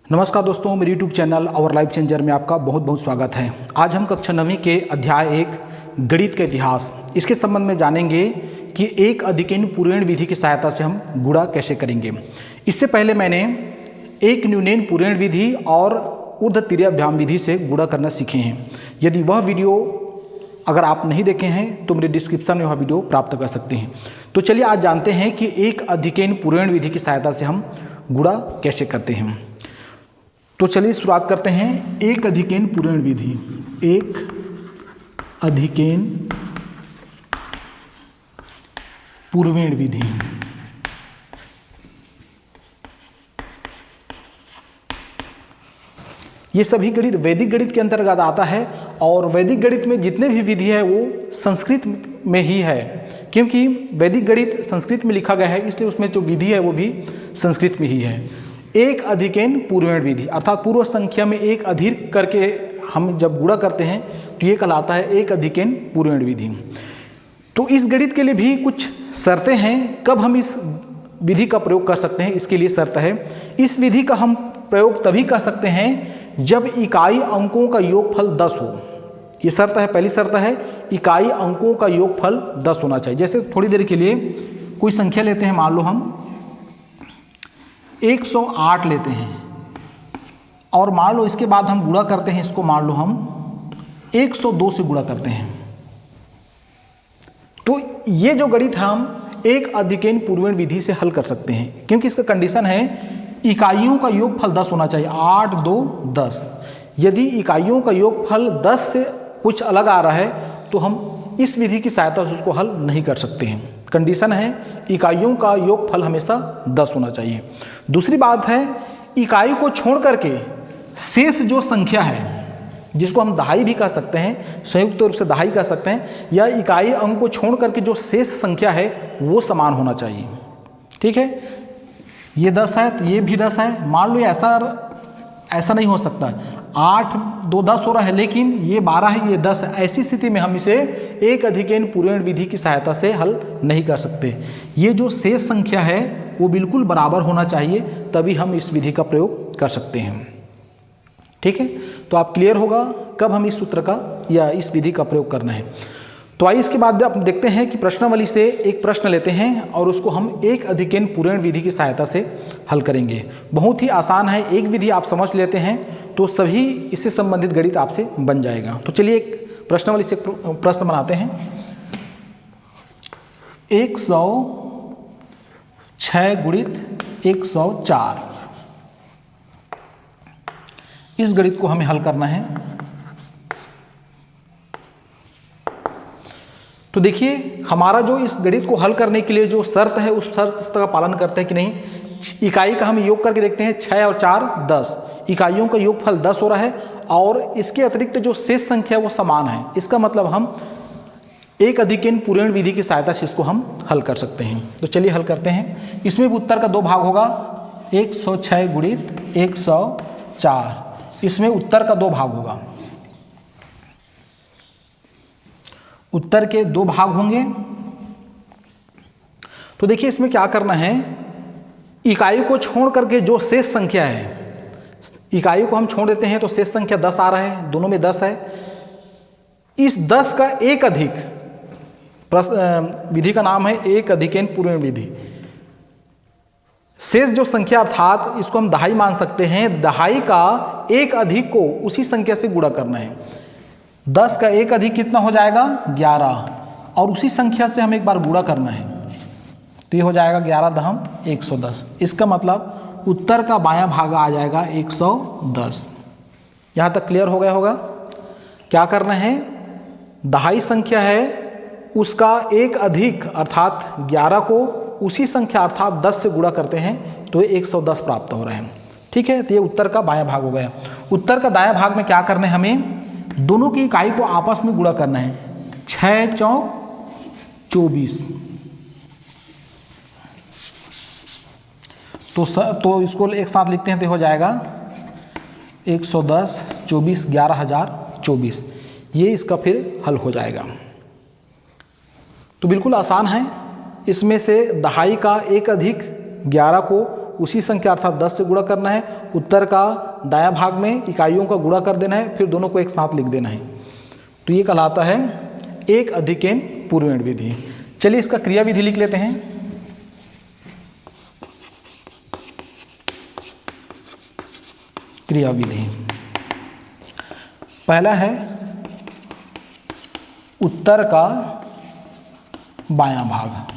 नमस्कार दोस्तों, मेरे YouTube चैनल और लाइफ चेंजर में आपका बहुत बहुत स्वागत है। आज हम कक्षा 9वीं के अध्याय 1 गणित का इतिहास इसके संबंध में जानेंगे कि एक अधिकीर्ण पूर्वेण विधि की सहायता से हम गुणा कैसे करेंगे। इससे पहले मैंने एक न्यूनैन पूर्वेण विधि और ऊर्ध्व तिर्याभ्याम विधि से गुणा करना सीखे हैं। यदि वह वीडियो अगर आप नहीं देखे हैं तो मेरे डिस्क्रिप्शन में वह वीडियो प्राप्त कर सकते हैं। तो चलिए आज जानते हैं कि एक अधिकीर्ण पूर्वेण विधि की सहायता से हम गुणा कैसे करते हैं। तो चलिए शुरुआत करते हैं। एक अधिकीर्ण पूर्वेण विधि, एक अधिकीर्ण पूर्वेण विधि। ये सभी गणित वैदिक गणित के अंतर्गत आता है और वैदिक गणित में जितने भी विधि है वो संस्कृत में ही है, क्योंकि वैदिक गणित संस्कृत में लिखा गया है, इसलिए उसमें जो विधि है वो भी संस्कृत में ही है। एक अधिकीर्ण पूर्वेण विधि अर्थात पूर्व संख्या में एक अधिक करके हम जब गुणा करते हैं तो ये कहलाता है एक अधिकीर्ण पूर्वेण विधि। तो इस गणित के लिए भी कुछ शर्तें हैं, कब हम इस विधि का प्रयोग कर सकते हैं। इसके लिए शर्त है, इस विधि का हम प्रयोग तभी कर सकते हैं जब इकाई अंकों का योगफल 10 हो। ये शर्त है, पहली शर्त है इकाई अंकों का योगफल 10 होना चाहिए। जैसे थोड़ी देर के लिए कोई संख्या लेते हैं, मान लो हम 108 लेते हैं और मान लो इसके बाद हम गुणा करते हैं, इसको मान लो हम 102 से गुणा करते हैं। तो ये जो गणित हम एक अधिकीर्ण पूर्वेण विधि से हल कर सकते हैं, क्योंकि इसका कंडीशन है इकाइयों का योगफल 10 होना चाहिए। 8, 2, 10। यदि इकाइयों का योगफल 10 से कुछ अलग आ रहा है तो हम इस विधि की सहायता से उसको हल नहीं कर सकते हैं। कंडीशन है इकाइयों का योगफल हमेशा 10 होना चाहिए। दूसरी बात है इकाई को छोड़ करके शेष जो संख्या है, जिसको हम दहाई भी कह सकते हैं, संयुक्त रूप से दहाई कह सकते हैं, या इकाई अंक को छोड़ करके जो शेष संख्या है वो समान होना चाहिए। ठीक है, ये 10 है तो ये भी 10 है। मान लो ऐसा नहीं हो सकता, 8, 2, 10 हो रहा है लेकिन ये 12 है, ये 10 है। ऐसी स्थिति में हम इसे एक अधिकीर्ण पूर्वेण विधि की सहायता से हल नहीं कर सकते। ये जो शेष संख्या है वो बिल्कुल बराबर होना चाहिए, तभी हम इस विधि का प्रयोग कर सकते हैं। ठीक है, तो आप क्लियर होगा कब हम इस सूत्र का या इस विधि का प्रयोग करना है। तो आइए इसके बाद आप देखते हैं कि प्रश्नावली से एक प्रश्न लेते हैं और उसको हम एक अधिकीर्ण पूर्वेण विधि की सहायता से हल करेंगे। बहुत ही आसान है, एक विधि आप समझ लेते हैं तो सभी इससे संबंधित गणित आपसे बन जाएगा। तो चलिए एक प्रश्नावली से प्रश्न बनाते हैं। 106 गुणित 104, इस गणित को हमें हल करना है। तो देखिए हमारा जो इस गणित को हल करने के लिए जो शर्त है उस शर्त का पालन करते हैं कि नहीं। इकाई का हम योग करके देखते हैं, 6 और 4 10, इकाइयों का योगफल 10 हो रहा है और इसके अतिरिक्त जो शेष संख्या है वो समान है। इसका मतलब हम एक अधिकीर्ण पूर्वेण विधि की सहायता से इसको हम हल कर सकते हैं। तो चलिए हल करते हैं। इसमें भी उत्तर का 2 भाग होगा, 106 गुणित 104, इसमें उत्तर का 2 भाग होगा। उत्तर के 2 भाग होंगे। तो देखिए इसमें क्या करना है, इकाई को छोड़ करके जो शेष संख्या है, इकाई को हम छोड़ देते हैं तो शेष संख्या 10 आ रहा है, दोनों में 10 है। इस 10 का एक अधिक, विधि का नाम है एक अधिकीर्ण पूर्वेण विधि। शेष जो संख्या अर्थात इसको हम दहाई मान सकते हैं, दहाई का एक अधिक को उसी संख्या से गुणा करना है। 10 का एक अधिक कितना हो जाएगा 11, और उसी संख्या से हमें एक बार गुणा करना है तो ये हो जाएगा 11 दहम 110। इसका मतलब उत्तर का बायां भाग आ जाएगा 110। यहाँ तक क्लियर हो गया होगा। क्या करना है, दहाई संख्या है उसका एक अधिक अर्थात 11 को उसी संख्या अर्थात 10 से गुणा करते हैं तो 110 प्राप्त हो रहे हैं। ठीक है, तो ये उत्तर का बायां भाग हो गया। उत्तर का दायां भाग में क्या करना है, हमें दोनों की इकाई को आपस में गुणा करना है। 6 चौक 24, तो इसको एक साथ लिखते हैं तो हो जाएगा 110, 24, 11,024। ये इसका फिर हल हो जाएगा। तो बिल्कुल आसान है। इसमें से दहाई का एक अधिक 11 को उसी संख्या अर्थात 10 से गुणा करना है, उत्तर का दायां भाग में इकाइयों का गुणा कर देना है, फिर दोनों को एक साथ लिख देना है। तो ये कहलाता है एक अधिक n पूर्वेण विधि। चलिए इसका क्रिया विधि लिख लेते हैं। क्रिया विधि पहला है उत्तर का बायां भाग।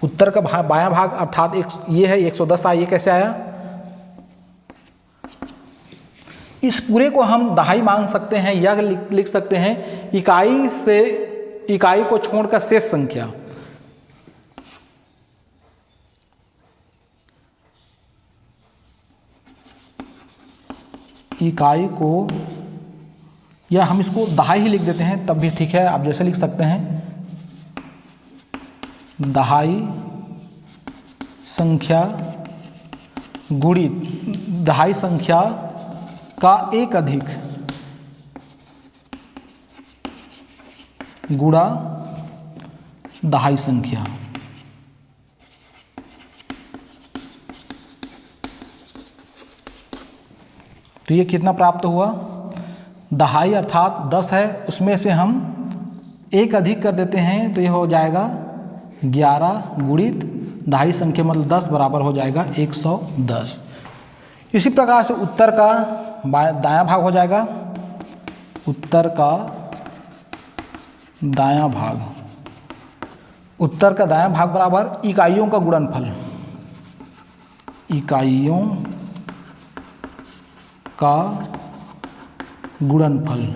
उत्तर का बायां भाग अर्थात ये है 110 ये कैसे आया? इस पूरे को हम दहाई मान सकते हैं या लिख सकते हैं इकाई से इकाई को छोड़कर शेष संख्या। इकाई को, या हम इसको दहाई ही लिख देते हैं तब भी ठीक है, आप जैसे लिख सकते हैं दहाई संख्या गुणित दहाई संख्या का एक अधिक गुणा दहाई संख्या। तो ये कितना प्राप्त हुआ? दहाई अर्थात 10 है, उसमें से हम एक अधिक कर देते हैं तो ये हो जाएगा 11 गुणित दहाई संख्या मतलब 10 बराबर हो जाएगा 110। इसी प्रकार से उत्तर का दायां भाग हो जाएगा, उत्तर का दायां भाग, उत्तर का दायां भाग बराबर इकाइयों का गुणनफल, इकाइयों का गुणनफल।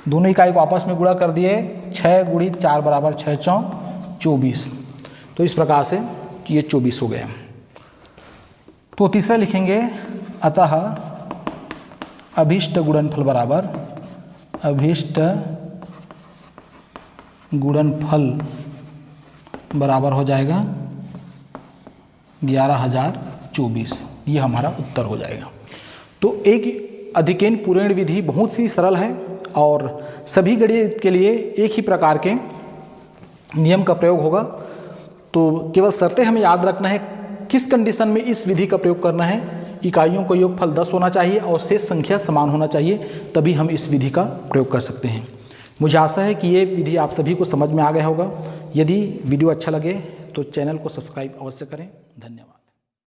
दोनों इकाई को आपस में गुणा कर दिए, 6 गुणित 4 बराबर 6 चौक 24। तो इस प्रकार से ये 24 हो गया। तो तीसरा लिखेंगे अतः अभीष्ट गुणनफल बराबर अभीष्ट गुणनफल बराबर हो जाएगा 11,024। ये हमारा उत्तर हो जाएगा। तो एक अधिकेन पूर्वेण विधि बहुत ही सरल है और सभी गणित के लिए एक ही प्रकार के नियम का प्रयोग होगा। तो केवल शर्तें हमें याद रखना है किस कंडीशन में इस विधि का प्रयोग करना है। इकाइयों का योगफल 10 होना चाहिए और शेष संख्या समान होना चाहिए, तभी हम इस विधि का प्रयोग कर सकते हैं। मुझे आशा है कि ये विधि आप सभी को समझ में आ गया होगा। यदि वीडियो अच्छा लगे तो चैनल को सब्सक्राइब अवश्य करें। धन्यवाद।